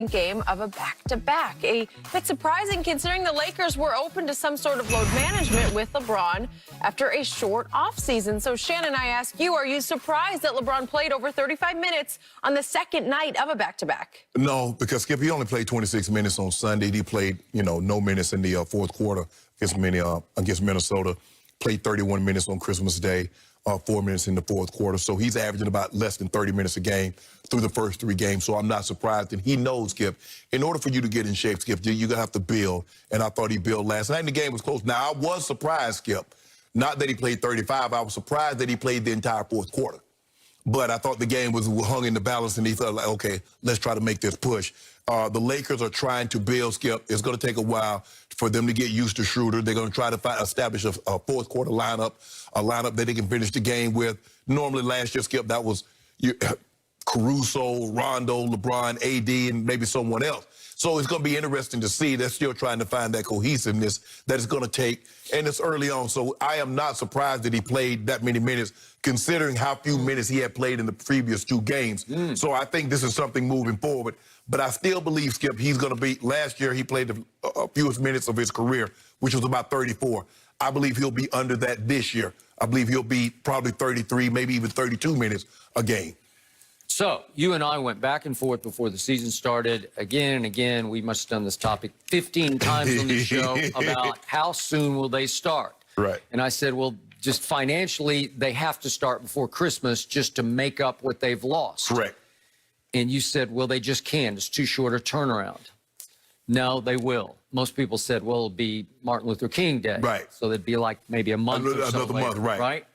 game of a back-to-back. A bit surprising considering the Lakers were open to some sort of load management with LeBron after a short offseason. So, Shannon, I ask you, are you surprised that LeBron played over 35 minutes on the second night of a back-to-back? No, because, Skip, he only played 26 minutes on Sunday. He played, no minutes in the fourth quarter against Minnesota. Played 31 minutes on Christmas Day, 4 minutes in the fourth quarter. So he's averaging about less than 30 minutes a game through the first 3 games. So I'm not surprised. And he knows, Skip, in order for you to get in shape, Skip, you're going to have to build. And I thought he built last night, and the game was close. Now, I was surprised, Skip, not that he played 35. I was surprised that he played the entire fourth quarter. But I thought the game was hung in the balance, and he felt like, okay, let's try to make this push. The Lakers are trying to build, Skip. It's going to take a while for them to get used to Schroeder. They're going to try to establish a fourth quarter lineup, a lineup that they can finish the game with. Normally last year, Skip, that was Caruso, Rondo, LeBron, AD, and maybe someone else. So it's going to be interesting to see. They're still trying to find that cohesiveness that it's going to take, and it's early on. So I am not surprised that he played that many minutes, considering how few minutes he had played in the previous 2 games. So I think this is something moving forward. But I still believe, Skip, he's going to be, last year he played the fewest minutes of his career, which was about 34. I believe he'll be under that this year. I believe he'll be probably 33, maybe even 32 minutes a game. So you and I went back and forth before the season started. Again and again, we must have done this topic 15 times on the show about how soon will they start. Right. And I said, well, just financially, they have to start before Christmas just to make up what they've lost. Correct. And you said, well, they just can't. It's too short a turnaround. No, they will. Most people said, well, it'll be Martin Luther King Day. Right. So it'd be like maybe a month or so another later, month, right. Right?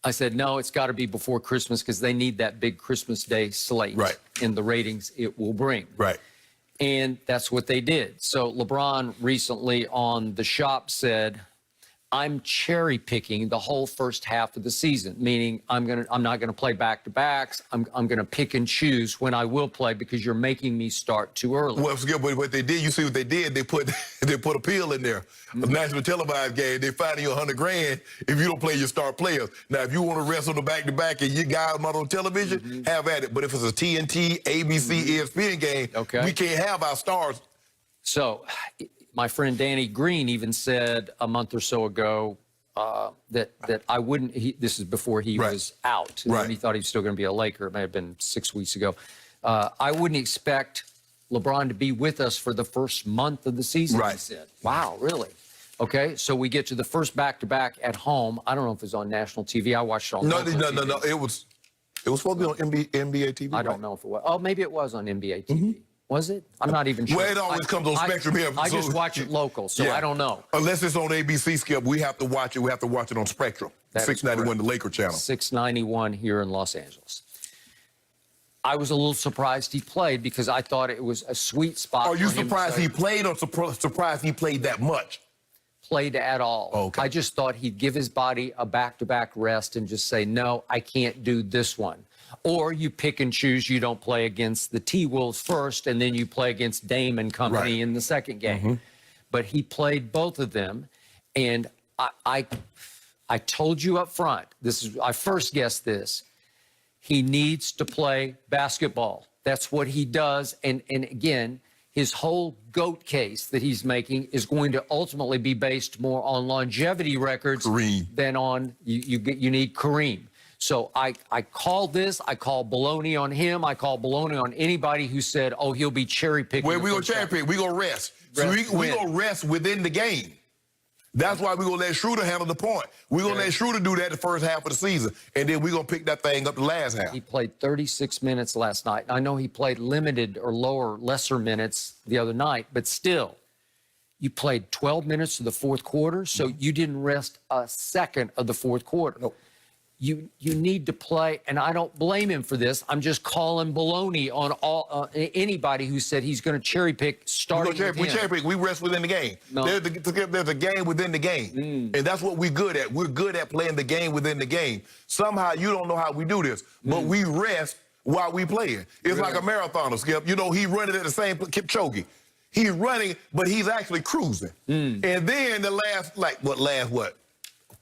I said, no, it's got to be before Christmas because they need that big Christmas Day slate. Right. In the ratings it will bring. Right. And that's what they did. So LeBron recently on The Shop said, I'm cherry picking the whole first half of the season, meaning I'm not gonna play back-to-backs. I'm gonna pick and choose when I will play because you're making me start too early. Well, what they did, you see what they did? They put a pill in there, a national televised game. They find you $100,000 if you don't play your star players. Now, if you want to rest on the back-to-back and you guys not on television, have at it. But if it's a TNT, ABC, ESPN game, we can't have our stars. So my friend Danny Green even said a month or so ago that I wouldn't, this is before he was out. Right. And he thought he was still going to be a Laker. It may have been 6 weeks ago. I wouldn't expect LeBron to be with us for the first month of the season, Right. he said. Wow, really? Okay, so we get to the first back-to-back at home. I don't know if it was on national TV. I watched it on No, local TV. no. It was supposed to be on NBA TV. I don't know if it was. Oh, maybe it was on NBA TV. Was it? I'm not even sure. Well, it always comes on Spectrum here. I just watch it local, so I don't know. Unless it's on ABC, Skip, we have to watch it. We have to watch it on Spectrum. That is 691, the correct. Laker channel. 691 here in Los Angeles. I was a little surprised he played because I thought it was a sweet spot. Are you for him to surprised say, he played or surprised he played that much? played at all? Okay. I just thought he'd give his body a back-to-back rest and just say, no, I can't do this one. Or you pick and choose. You don't play against the T-Wolves first, and then you play against Dame and company in the second game. But he played both of them, and I told you up front, I first guessed this, he needs to play basketball. That's what he does, and again, his whole GOAT case that he's making is going to ultimately be based more on longevity records than on, you need Kareem. So I call this, I call baloney on him, I call baloney on anybody who said, oh, he'll be cherry picking. Well, we're going to cherry pick. We're going to rest. So we're going to rest within the game. That's why we're going to let Schroeder handle the point. We're going to let Schroeder do that the first half of the season, and then we're going to pick that thing up the last half. He played 36 minutes last night. I know he played limited or lesser minutes the other night, but still, you played 12 minutes of the fourth quarter, so you didn't rest a second of the fourth quarter. Nope. You need to play, and I don't blame him for this. I'm just calling baloney on anybody who said he's going to cherry pick starting with him. We cherry pick. We rest within the game. No. There's a game within the game, and that's what we're good at. We're good at playing the game within the game. Somehow you don't know how we do this, but we rest while we playing. It's like a marathoner, Skip. You know, he running at the same Kipchoge. He's running, but he's actually cruising. And then the last,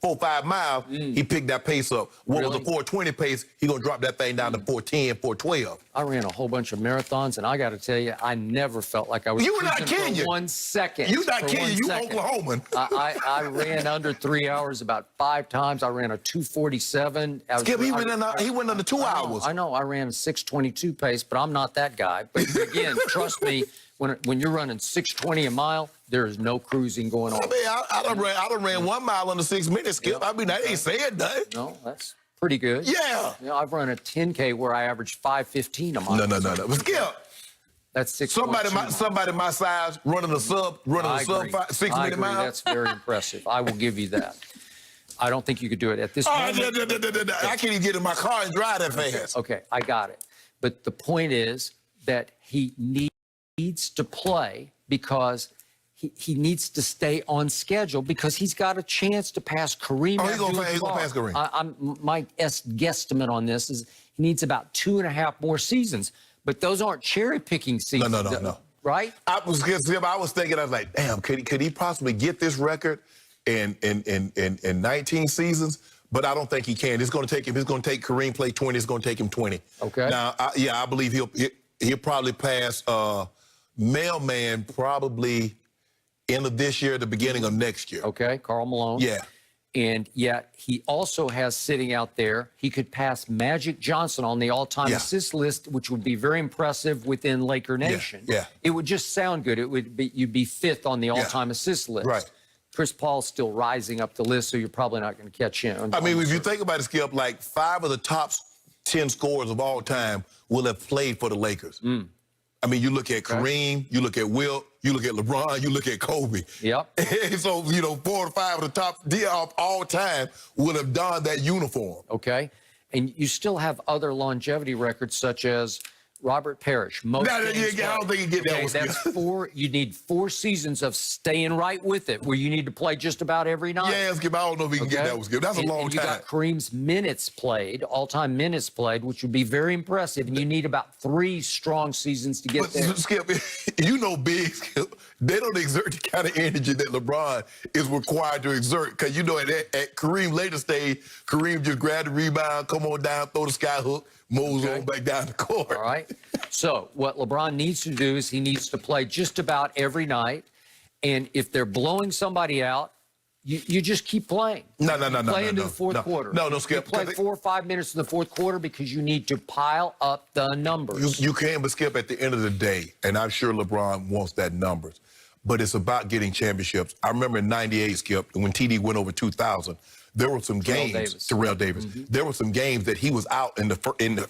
4-5 miles, he picked that pace up. What was Really? a 420 pace, he gonna drop that thing down to 410, 412. I ran a whole bunch of marathons, and I got to tell you, I never felt like I was You were not cruising kidding. for 1 second. You not For kidding. 1 You second. Oklahoman. I ran under 3 hours about 5 times. I ran a 2:47. Skip, he went under 2 hours. I know. I ran a 6:22 pace, but I'm not that guy. But again, trust me, when you're running 6:20 a mile, there is no cruising going on. I mean, I done ran 1 mile under 6 minutes, Skip. I mean, I ain't saying nothing. No, that's pretty good. Yeah. You know, I've run a 10K where I averaged 5:15 a mile. No. But Skip, That's 6. somebody my size running a sub I agree. 6 I minute agree. mile. That's very impressive. I will give you that. I don't think you could do it at this moment. I can't even get in my car and drive that fast. Okay, I got it. But the point is that he needs to play because he needs to stay on schedule because he's got a chance to pass Kareem. Oh, he's gonna pass Kareem. My guesstimate on this is he needs about 2.5 more seasons. But those aren't cherry picking seasons. No. Right? I was thinking, I was like, damn, could he possibly get this record in 19 seasons? But I don't think he can. It's going to take him. It's going to take Kareem play 20. It's going to take him 20. Okay. Now, I believe he'll probably pass Mailman probably end of this year, the beginning of next year. Okay, Karl Malone. Yeah. And yet he also has sitting out there, he could pass Magic Johnson on the all-time assist list, which would be very impressive within Laker Nation. Yeah. It would just sound good. It would be, you'd be 5th on the all-time assist list. Right. Chris Paul's still rising up the list, so you're probably not going to catch him. I mean, if you think about it, Skip, like 5 of the top 10 scorers of all time will have played for the Lakers. I mean, you look at Kareem, you look at Wilt, you look at LeBron, you look at Kobe. Yep. So, 4 or 5 of the top of all time will have donned that uniform. Okay. And you still have other longevity records such as Robert Parrish. I don't think you get that one. That's 4. You need 4 seasons of staying right with it, where you need to play just about every night. Yeah, Skip, I don't know if he can get that one, Skip. That's a long and time. You got Kareem's minutes played, all-time minutes played, which would be very impressive. And you need about 3 strong seasons to get there. Skip, big Skip, they don't exert the kind of energy that LeBron is required to exert. Because at Kareem later stage, Kareem just grab the rebound, come on down, throw the sky hook, moves on back down the court. All right. So what LeBron needs to do is he needs to play just about every night. And if they're blowing somebody out, you just keep playing. No. Play into the fourth quarter. No, Skip. You play 4 or 5 minutes in the fourth quarter because you need to pile up the numbers. You can, but Skip, at the end of the day, and I'm sure LeBron wants that numbers, but it's about getting championships. I remember in '98, Skip, when TD went over 2,000, there were some games. Terrell Davis. There were some games that he was out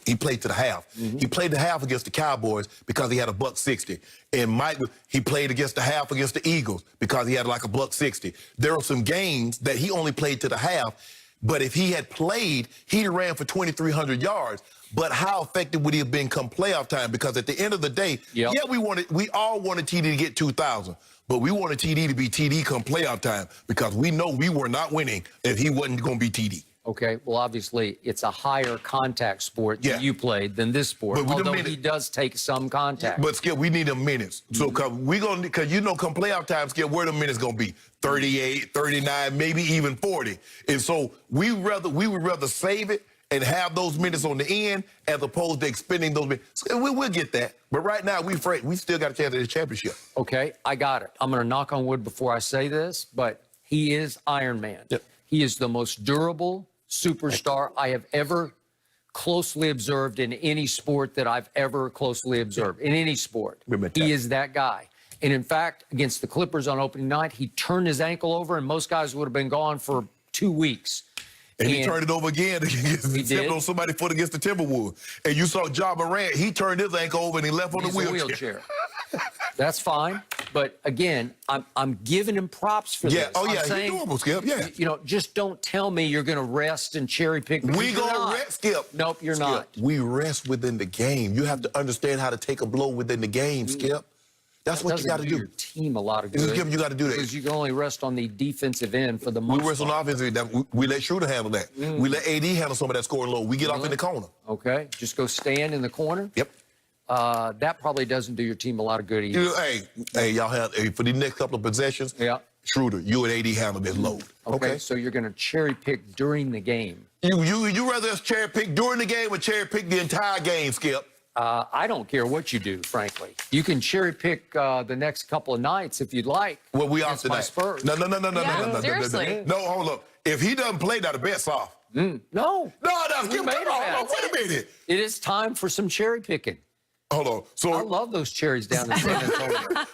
he played to the half. He played the half against the Cowboys because he had a $160. And he played against the half against the Eagles because he had like a $160. There were some games that he only played to the half, but if he had played, he'd have ran for 2,300 yards. But how effective would he have been come playoff time? Because at the end of the day, we all wanted TD to get 2,000. But we wanted TD to be TD come playoff time because we know we were not winning if he wasn't going to be TD. Okay, well, obviously, it's a higher contact sport that you played than this sport, although he does take some contact. But, Skip, we need them minutes. So, because come playoff time, Skip, where the minutes going to be? 38, 39, maybe even 40. And so we would rather save it and have those minutes on the end as opposed to expending those minutes. So we'll get that. But right now, we still got a chance at the championship. Okay, I got it. I'm going to knock on wood before I say this, but he is Iron Man. Yep. He is the most durable superstar I have ever closely observed in any sport that I've ever closely observed, in any sport. He is that guy. And in fact, against the Clippers on opening night, he turned his ankle over, and most guys would have been gone for 2 weeks. And he turned it over again against on somebody's foot against the Timberwolves. And you saw Ja Morant, he turned his ankle over and he left on the wheelchair. That's fine. But again, I'm giving him props for this. Oh, yeah, I'm saying, he's doable, Skip, yeah. Just don't tell me you're going to rest and cherry pick. We going to rest, Skip. Nope, you're not. We rest within the game. You have to understand how to take a blow within the game, Skip. That's what you got to do. Your team a lot of good. You got to do that. Because you can only rest on the defensive end for the most part. We rest on offense. We let Schroeder handle that. We let AD handle some of that scoring low. We get off in the corner. Okay, just go stand in the corner. Yep. that probably doesn't do your team a lot of good either. Hey, y'all have for the next couple of possessions. Yeah. Schroeder, you and AD handle this load. Okay, so you're going to cherry pick during the game. You rather us cherry pick during the game or cherry pick the entire game, Skip? I don't care what you do, frankly. You can cherry pick the next couple of nights if you'd like. Well, we off against my tonight. Spurs. No, seriously. No, hold up. If he doesn't play, now the bet's off. No. No, Skip, made hold on. Wait a minute. It is time for some cherry picking. Hold on. So I love those cherries down in San Antonio.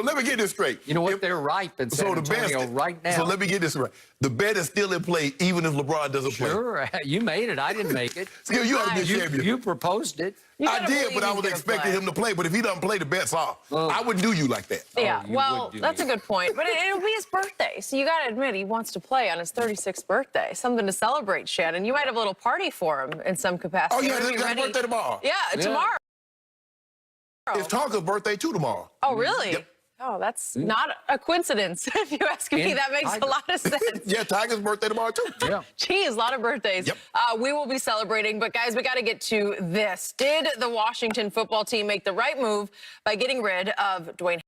let me get this straight. You know what? They're ripe in San Antonio right now. So let me get this right. The bet is still in play even if LeBron doesn't play. Sure, you made it. I didn't make it. Skip, you ought to be champion. You proposed it. I did, but I was expecting him to play. But if he doesn't play, the bet's off. I wouldn't do you like that. Yeah, you well, would do that's me. a good point. But it'll be his birthday, so you got to admit he wants to play on his 36th birthday. Something to celebrate, Shannon. You might have a little party for him in some capacity. Oh, yeah, Are you his ready? birthday tomorrow. Yeah, tomorrow. It's Tonka's birthday, too, tomorrow. Oh, really? Yep. Oh, that's not a coincidence, if you ask me. And That makes Tiger. a lot of sense. Yeah, Tiger's birthday tomorrow, too. Yeah. Geez, a lot of birthdays. Yep. We will be celebrating, but guys, we got to get to this. Did the Washington football team make the right move by getting rid of Dwayne